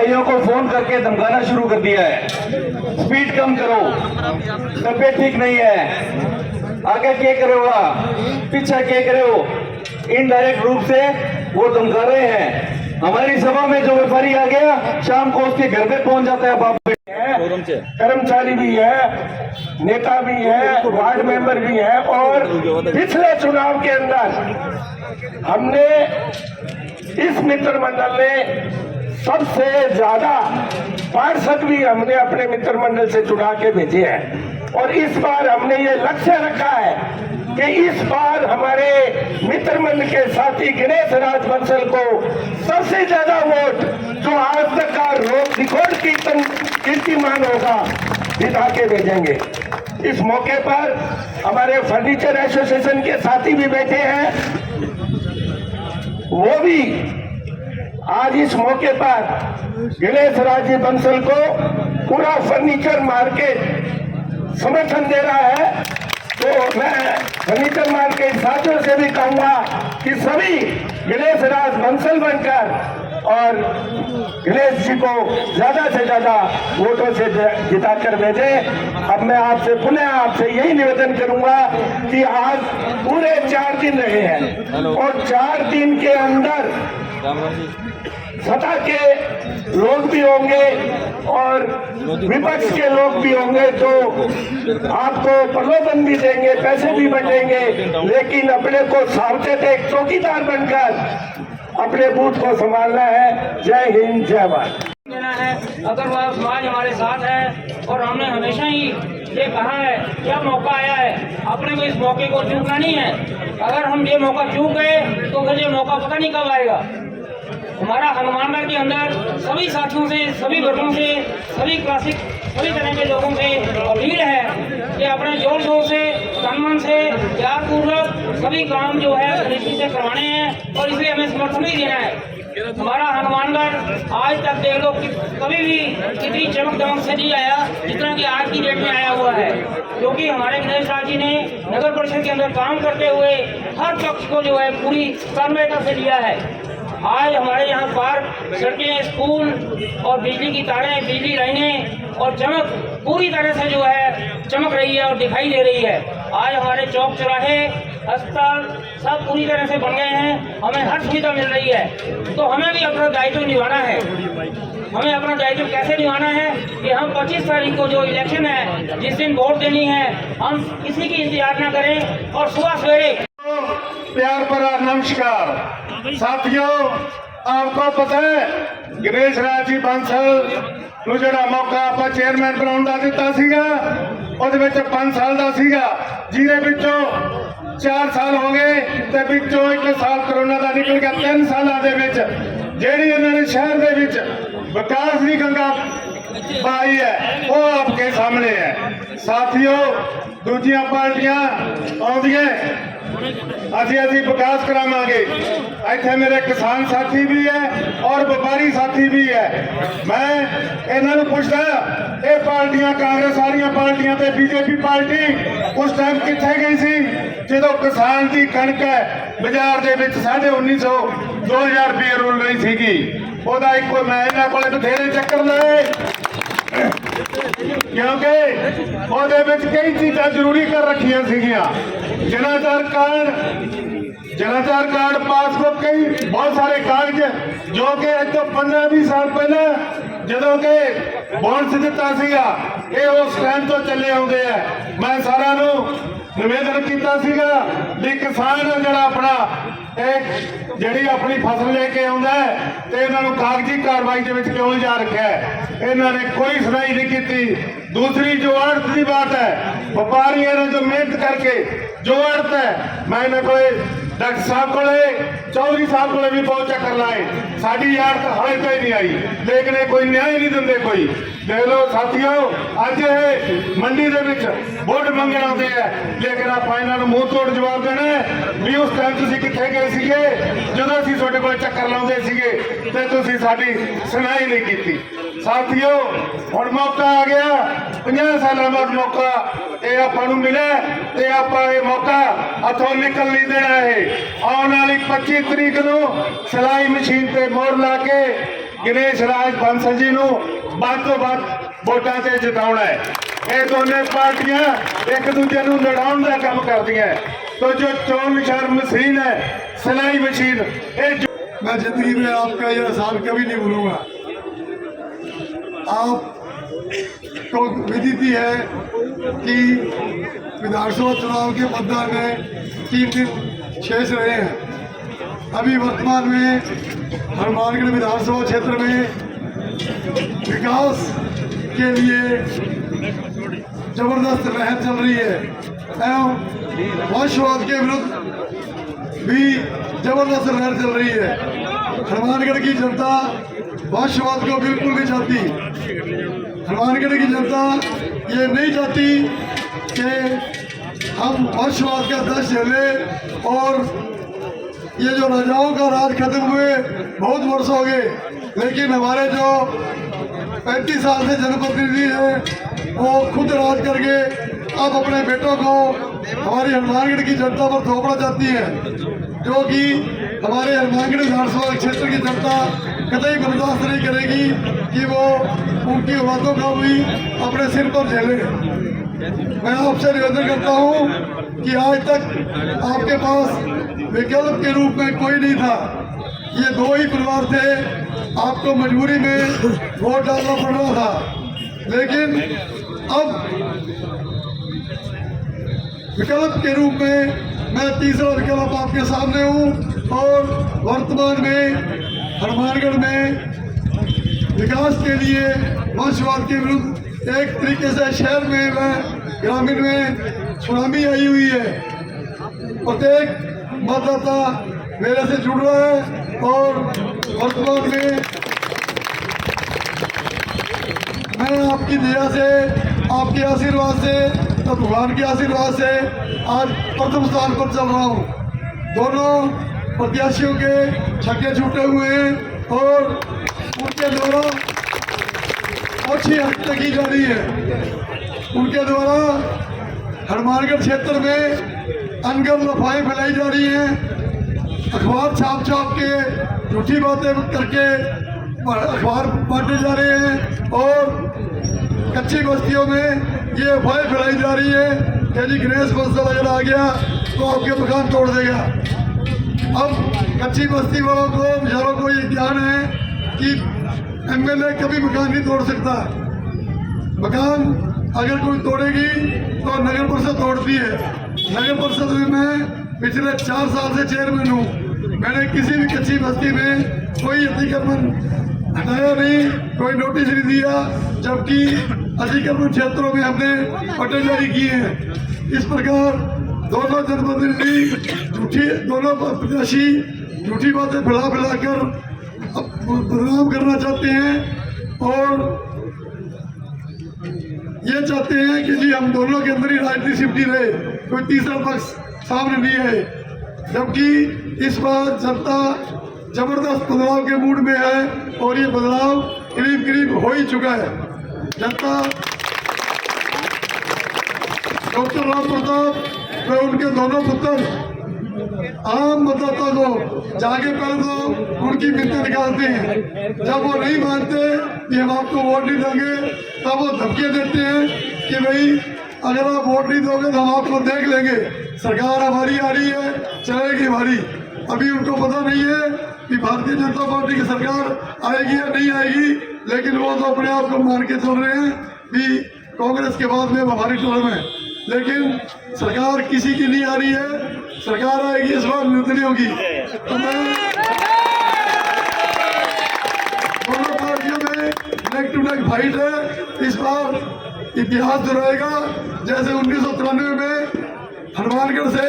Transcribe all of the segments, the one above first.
भाइयों को फोन करके धमकाना शुरू कर दिया है, स्पीड कम करो, तबीयत ठीक नहीं है, आगे क्या करे हुआ, पीछे क्या करे हो। इनडायरेक्ट रूप से वो धमका रहे हैं। हमारी सभा में जो व्यापारी आ गया शाम को उसके घर पे पहुंच जाता है। बाप कर्मचारी भी है, नेता भी है, वार्ड मेंबर भी है। और पिछले चुनाव के अंदर हमने इस मित्र मंडल ने सबसे ज्यादा पार्षद भी हमने अपने मित्र मंडल से चुना के भेजे हैं। और इस बार हमने ये लक्ष्य रखा है कि इस बार हमारे मित्र मंडल के साथी गणेश राज बंसल को सबसे ज्यादा वोट, जो आज तक का रिकॉर्ड कीर्तिमान होगा, जिता के भेजेंगे। इस मौके पर हमारे फर्नीचर एसोसिएशन के साथी भी बैठे हैं, वो भी आज इस मौके पर गणेश राज बंसल को पूरा फर्नीचर मार्केट समर्थन दे रहा है। तो मैं फर्नीचर मार्केट साथियों से भी कहूंगा कि सभी गणेश राज बंसल बनकर और गणेश जी को ज्यादा से ज्यादा वोटों से जिताकर भेजे। अब मैं आपसे पुनः आपसे यही निवेदन करूंगा कि आज पूरे 4 दिन रहे हैं और 4 दिन के अंदर सत्ता के लोग भी होंगे और विपक्ष के लोग भी होंगे, तो आपको प्रलोभन भी देंगे, पैसे भी बटेंगे, लेकिन अपने को सावचेत एक चौकीदार बनकर अपने बूथ को संभालना है। जय हिंद, जय भारत। देना है अगर वह समाज हमारे साथ है और हमने हमेशा ही ये कहा है, क्या मौका आया है अपने को इस मौके को चूकना नहीं है। अगर हम ये मौका चूक गए तो फिर ये मौका पता नहीं कब आएगा। हमारा हनुमानगढ़ के अंदर सभी साथियों से, सभी वर्गों से, सभी क्लासिक, सभी तरह के लोगों से अपील है कि अपने जोर शोर से, तन-मन से, प्यार पूर्वक सभी काम जो है निश्चित से करवाने हैं और इसलिए हमें समर्थन भी देना है। हमारा हनुमानगढ़ आज तक देख लो कभी भी कितनी चमक दमक से नहीं आया जितना कि आज की डेट में आया हुआ है, क्योंकि हमारे गणेश राज जी ने नगर परिषद के अंदर काम करते हुए हर पक्ष को जो है पूरी तन्मयता से लिया है। आज हमारे यहाँ पार्क, सड़कें, स्कूल और बिजली की तारें, बिजली लाइनें और चमक पूरी तरह से जो है चमक रही है और दिखाई दे रही है। आज हमारे चौक चौराहे, अस्पताल सब पूरी तरह से बन गए हैं, हमें हर सुविधा मिल रही है। तो हमें भी अपना दायित्व निभाना है। हमें अपना दायित्व कैसे निभाना है कि हम 25 तारीख को जो इलेक्शन है, जिस दिन वोट देनी है, हम किसी की इंतजार न करें और सुबह सवेरे। प्यार भरा नमस्कार साथियों, आपको पता है गणेश राज जी बंसल ਨੂੰ ਜਿਹੜਾ ਮੌਕਾ ਆਪਾਂ ਚੇਅਰਮੈਨ ਬਣਾਉਣ ਦਾ ਦਿੱਤਾ ਸੀਗਾ, ਉਹਦੇ ਵਿੱਚ 5 ਸਾਲ ਦਾ ਸੀਗਾ, ਜਿਹਦੇ ਵਿੱਚੋਂ 4 ਸਾਲ ਹੋ ਗਏ ਤੇ ਵਿੱਚੋਂ 1 ਸਾਲ ਕਰੋਨਾ ਦਾ ਨਿਕਲ ਗਿਆ। 3 ਸਾਲਾਂ ਦੇ ਵਿੱਚ ਜਿਹੜੀ ਇਹਨਾਂ ਨੇ ਸ਼ਹਿਰ ਦੇ ਵਿੱਚ ਵਿਕਾਸ ਦੀ ਗੰਗਾ ਪਾਈ ਹੈ ਉਹ ਆਪਕੇ ਸਾਹਮਣੇ ਹੈ। ਸਾਥੀਓ, ਦੂਜੀਆਂ ਪਾਰਟੀਆਂ ਆਉਂਦੀਆਂ ਅਸੀਂ विकास करावांगे। इत्थे मेरे किसान साथी भी है और व्यापारी साथी भी है। मैं इन्हां नूं पुछदा, ये पार्टियां कांग्रेस वालियां पार्टियां ते बीजेपी पार्टी उस टाइम कित्थे गई सी जदों किसान दी कणक है बाजार दे विच 1950 2000 रुपये रुल रही सीगी। ओहदा इक्को मैं इन्हां कोले बथेरे चक्कर लाए, क्योंकि ਉਹਦੇ ਵਿੱਚ कई चीज़ां जरूरी कर रखियां सीगियां। जनाधार कार्ड, पासबुक, कई बहुत सारे कागज जो कि अज तो 15-20 साल पहले ਜਦੋਂ कि ਬੋਨਸ ਦਿੱਤਾ ਸੀਗਾ ਇਹ ਉਸ ਟਾਈਮ ਤੋਂ ਚੱਲੇ ਆਉਂਦੇ ਆ। मैं ਸਾਰਿਆਂ ਨੂੰ ਨਿਵੇਦਨ ਕੀਤਾ ਸੀਗਾ ਵੀ ਕਿਸਾਨ ਜਿਹੜਾ ਆਪਣਾ ਜਿਹੜੀ ਆਪਣੀ ਫਸਲ ਲੈ ਕੇ ਆਉਂਦਾ ਤੇ ਇਹਨਾਂ ਨੂੰ ਕਾਗਜ਼ੀ ਕਾਰਵਾਈ ਦੇ ਵਿੱਚ ਕਿਉਂ ਲਿਜਾ ਰੱਖਿਆ ਹੈ, ਇਹਨਾਂ ਨੇ ਕੋਈ ਸੁਣਾਈ नहीं की। दूसरी जो अर्थ की बात है, व्यापारियों ने जो मेहनत करके जो अर्थ है, मैंने कोई डॉक्टर साहब को चौधरी साहब को भी बहुत चक्कर लाए, साड़ी अर्थ हाले तो ही नहीं आई, लेकिन कोई न्याय नहीं देंगे कोई। देख लो साथियों, अज ये मंडी के वोट मंगण आते हैं, लेकिन आप इन्होंने मुंह तोड़ जवाब देना है भी उस टाइम तुसीं कित्थे गए सीगे जदों असीं तुहाडे कोल चक्कर लाउंदे सीगे ते तुसीं साडी सुनाई नहीं की। साथियों, हुण मौका आ गया, 50 साल बाद मौका ये आपां नूं मिले ते आपां ये मौका हथों निकल नहीं देना है। आने वाली 25 तरीक नूं सिलाई मशीन ते मोहर ला के गणेश राज बंसल जी ਨੂੰ ਵੱਧ ਤੋਂ ਵੱਧ ਵੋਟਾਂ ਤੇ ਜਿਤਾਉਣਾ ਹੈ। ਇਹ ਦੋਨੇ ਪਾਰਟੀਆਂ ਇੱਕ ਦੂਜੇ ਨੂੰ ਲੜਾਉਣ ਦਾ ਕੰਮ ਕਰਦੀਆਂ ਹੈ। तो जो चोन निशान मशीन है, सिलाई मशीन, मैं जिंदगी में आपका यह एहसान कभी नहीं भूलूंगा। आपको विदित है कि विधानसभा चुनाव के मतदान में 3 दिन शेष रहे हैं। अभी वर्तमान में हनुमानगढ़ विधानसभा क्षेत्र में विकास के लिए जबरदस्त लहर चल रही है एवं वंशवाद के विरुद्ध भी जबरदस्त लहर चल रही है। हनुमानगढ़ की जनता वंशवाद को बिल्कुल नहीं चाहती। हनुमानगढ़ की जनता ये नहीं चाहती कि हम वंशवाद का दस झेले और ये जो राजाओं का राज खत्म हुए बहुत वर्ष हो गए, लेकिन हमारे जो 35 साल से जनप्रतिनिधि हैं वो खुद राज करके अब अपने बेटों को हमारी हनुमानगढ़ की जनता पर थोपना चाहती है, जो कि हमारे हनुमानगढ़ विधानसभा क्षेत्र की जनता कतई बर्दाश्त नहीं करेगी कि वो उनकी औलादों का भी अपने सिर पर झेले। मैं आपसे निवेदन करता हूँ कि आज तक आपके पास विकल्प के रूप में कोई नहीं था। ये 2 ही परिवार थे, आपको मजबूरी में वोट डालना पड़ रहा था, लेकिन अब विकल्प के रूप में मैं तीसरा विकल्प आपके सामने हूँ और वर्तमान में हनुमानगढ़ में विकास के लिए वंशवाद के विरुद्ध एक तरीके से शहर में व ग्रामीण में सुनामी आई हुई है। प्रत्येक मतदाता मेरे से जुड़ रहा है और वर्तमान में मैं आपकी दया से, आपके आशीर्वाद से, तो भगवान के आशीर्वाद से आज प्रथम स्थान पर चल रहा हूँ। दोनों प्रत्याशियों के छक्के छूटे हुए हैं और उनके द्वारा अच्छी हत्या की जा रही है। उनके द्वारा हनुमानगढ़ क्षेत्र में अनगढ़ अफवाहें फैलाई जा रही हैं। अखबार छाप के झूठी बातें करके अखबार बांटे जा रहे हैं और कच्ची बस्तियों में ये अफवाहें फैलाई जा रही है कि जी गणेश बंसल अगर आ गया तो आपके मकान तोड़ देगा। अब कच्ची बस्ती वालों को, बेचारों को ये ज्ञान है कि एमएलए कभी मकान नहीं तोड़ सकता। मकान अगर कोई तोड़ेगी तो नगर परिषद तोड़ती है। नगर परिषद में मैं पिछले 4 साल से चेयरमैन हूँ। मैंने किसी भी कच्ची बस्ती में कोई अतिक्रमण हटाया नहीं, कोई नोटिस नहीं दिया, जबकि अतिक्रमण क्षेत्रों में हमने पट्टे जारी किए हैं। इस प्रकार दोनों जनप्रतिनिधि दोनों प्रत्याशी झूठी बातें फैला कर बदनाम करना चाहते हैं और ये चाहते हैं कि जी हम दोनों के अंदर ही राजनीति सिमटी रहे, कोई तीसरा पक्ष सामने नहीं है। जबकि इस बार जनता जबरदस्त बदलाव के मूड में है और ये बदलाव करीब हो ही चुका है। जनता डॉक्टर राम प्रताप व उनके दोनों पुत्र आम मतदाता को जाके पहले तो उनकी मिन्नतें निकालते हैं। जब वो नहीं मानते कि हम आपको वोट नहीं देंगे तब वो धमकियां देते हैं कि भाई अगर आप वोट नहीं दोगे तो हम आपको देख लेंगे, सरकार हमारी आ रही है, चलेगी हमारी। अभी उनको पता नहीं है कि भारतीय जनता पार्टी की सरकार आएगी या नहीं आएगी, लेकिन वो तो अपने आप को मान के चल रहे हैं कि कांग्रेस के बाद में हमारी टर्म है। लेकिन सरकार किसी की नहीं आ रही है, सरकार आएगी इस बार निर्दलीय होगी। तो मैं दोनों पार्टियों में नेक टू नेक फाइट है। इस बार इतिहास दोहराएगा, जैसे 1993 में हनुमानगढ़ से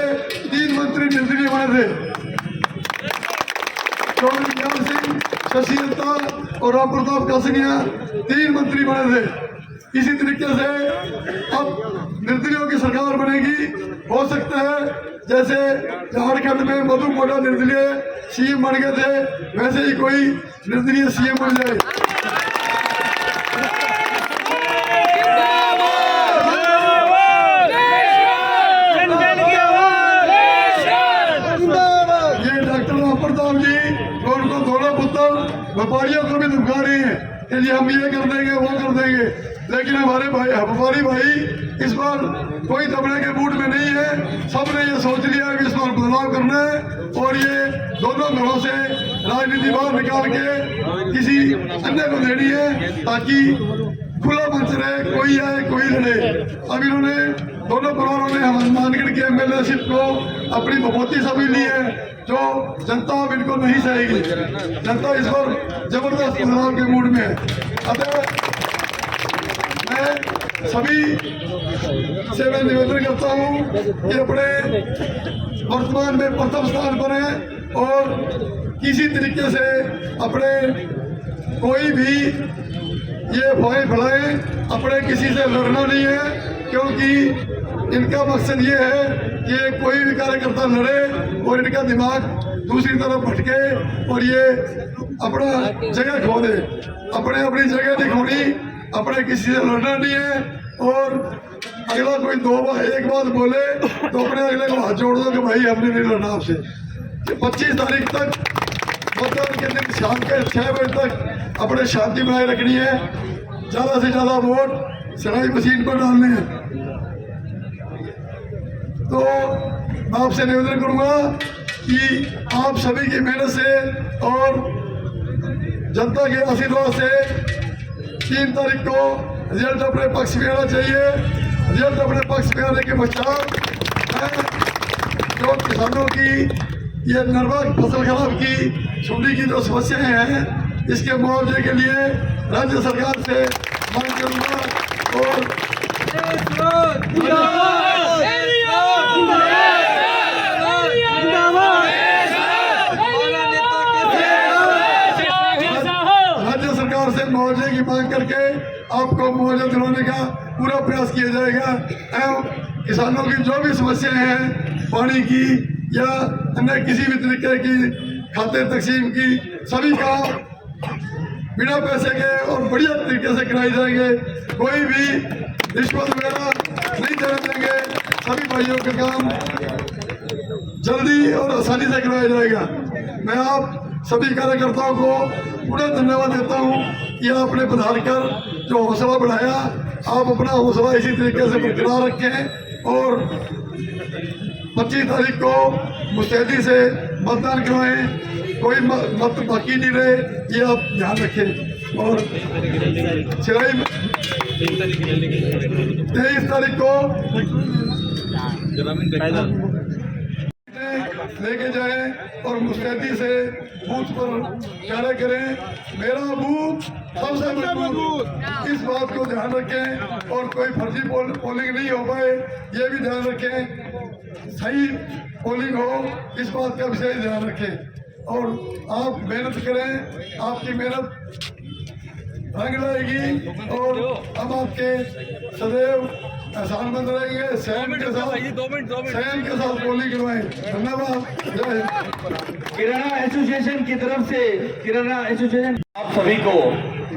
3 मंत्री निर्दलीय बने थे, चौधरी ज्ञान सिंह, शशि दत्ता और राम प्रताप कासनिया 3 मंत्री बने थे। इसी तरीके से अब निर्दलीयों की सरकार बनेगी। हो सकता है जैसे झारखंड में मधु कोटा निर्दलीय सीएम बन गए थे, वैसे ही कोई निर्दलीय सीएम बन जाए। ये डॉक्टर राम प्रताप जी और उनको दोनों पुत्र व्यापारियों को भी धमका कर देंगे, वो कर देंगे, लेकिन हमारे भाई इस बार कोई दबने के मूड में नहीं है। सबने ये सोच लिया कि इस बार बदलाव करना है और ये दोनों घरों से राजनीति बाहर निकाल के किसी अन्य को देनी है, ताकि खुला मंच रहे, कोई आए कोई लड़े। अब इन्होंने दोनों परिवारों ने हनुमानगढ़ के एमएलए को अपनी बपोती समझ ली है, जो जनता अब इनको नहीं सहेगी। जनता इस पर जबरदस्त बदलाव के मूड में है। अतः मैं सभी से मैं निवेदन करता हूँ कि अपने वर्तमान में प्रथम स्थान पर हैं और किसी तरीके से अपने कोई भी ये अफवाहें फैलाएं, अपने किसी से लड़ना नहीं है, क्योंकि इनका मकसद ये है कि कोई भी कार्यकर्ता लड़े और इनका दिमाग दूसरी तरफ भटके और ये अपना जगह खो दे। अपनी जगह नहीं खोनी, अपने किसी से लड़ना नहीं है। और अगला कोई एक बात बोले तो अपने अगले को हाथ जोड़ दो कि भाई हमने नहीं लड़ना आपसे। 25 तारीख तक मतदान के दिन शाम के 6 बजे तक अपने शांति बनाए रखनी है, ज़्यादा से ज़्यादा वोट सिलाई मशीन पर डालने हैं। तो मैं आपसे निवेदन करूंगा कि आप सभी की मेहनत से और जनता के आशीर्वाद से 3 तारीख को रिजल्ट अपने पक्ष में आना चाहिए। रिजल्ट अपने पक्ष में आने के पश्चात जो किसानों की ये निर्वाह फसल खराब की सुंडी की जो समस्याएं हैं, इसके मुआवजे के लिए राज्य सरकार से मांग करूंगा। और राज्य सरकार से मुआवजे की मांग करके आपको मुआवजा दिलाने का पूरा प्रयास किया जाएगा एवं किसानों की जो भी समस्याएं हैं, पानी की या अन्य किसी भी तरीके की खाते तकसीम की, सभी काम बिना पैसे के और बढ़िया तरीके से कराए जाएंगे। कोई भी रिश्वत वगैरह नहीं देने देंगे। सभी भाइयों के काम जल्दी और आसानी से कराया जाएगा। मैं आप सभी कार्यकर्ताओं को पूरा धन्यवाद देता हूँ कि आपने पधार कर जो हौसला बढ़ाया, आप अपना हौसला इसी तरीके से बरकरार रखें और 25 तारीख को मुस्तैदी से मतदान करवाएं, कोई मत बाकी नहीं रहे, ये आप ध्यान रखें। और 23 तारीख को लेके जाएं और मुस्तैदी से बूथ पर कार्य करें। मेरा बूथ सबसे मजबूत, इस बात को ध्यान रखें और कोई फर्जी पोलिंग नहीं हो पाए, ये भी ध्यान रखें। सही पोलिंग हो, इस बात का विशेष ध्यान रखें और आप मेहनत करें। आपकी मेहनत रंग लाएगी और हम आपके सदैव एहसानमंद रहेंगे। सैन के साथ पोलिंग करवाएं। धन्यवाद। जय हिंद। किराना एसोसिएशन की तरफ से किराना एसोसिएशन आप सभी को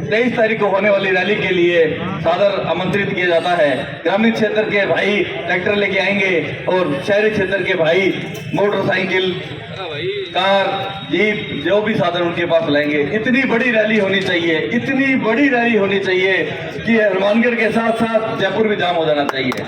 23 तारीख को होने वाली रैली के लिए सादर आमंत्रित किया जाता है। ग्रामीण क्षेत्र के भाई ट्रैक्टर लेके आएंगे और शहरी क्षेत्र के भाई मोटरसाइकिल, कार, जीप, जो भी साधन उनके पास लाएंगे। इतनी बड़ी रैली होनी चाहिए, इतनी बड़ी रैली होनी चाहिए कि हनुमानगढ़ के साथ साथ जयपुर भी जाम हो जाना चाहिए।